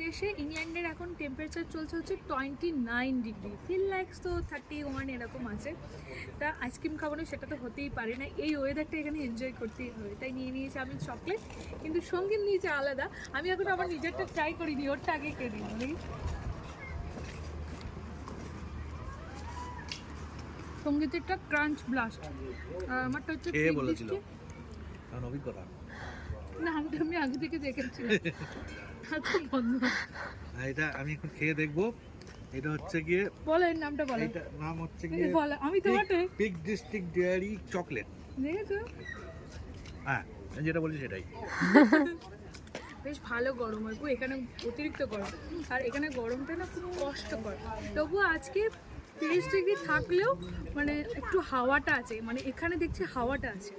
দেশে ইংল্যান্ডের এখন টেম্পারেচার চলছে হচ্ছে 29 ডিগ্রি, ফিল লাইকস তো 31 এরকম আছে। তা আইসক্রিম খাবো না সেটা তো হতেই পারে না, এই ওয়েদারটা এখানে এনজয় করতেই হবে, তাই নিয়ে নিয়েছি আমি চকলেট, কিন্তু সঙ্গীত নিয়েছে আলাদা। আমি এখন আমার নিজেরটা ট্রাই করিনি, ওরটা আগে খেয়ে নিই। সঙ্গীতেরটা ক্রাঞ্চ ব্লাস্ট, আর আমারটা হচ্ছে অভিজ্ঞতা না, আমি আগে থেকে দেখেছি। এটা আমি এখন খেয়ে দেখবো। এটা হচ্ছে গিয়ে বলেন নামটা, বলেন। এটা নাম হচ্ছে গিয়ে বলে আমি তোমাকে পিক ডিস্ট্রিক্ট ডেয়ারি চকলেট। দেখেছো? হ্যাঁ, যেটা বলি সেটাই। বেশ ভালো গরম হয় গো, এখানে অতিরিক্ত গরম, আর এখানে গরমটা না খুব কষ্টকর। তবুও আজকে 30 ডিগ্রি থাকলেও মানে একটু হাওয়াটা আছে, মানে এখানে দেখছি হাওয়াটা আছে।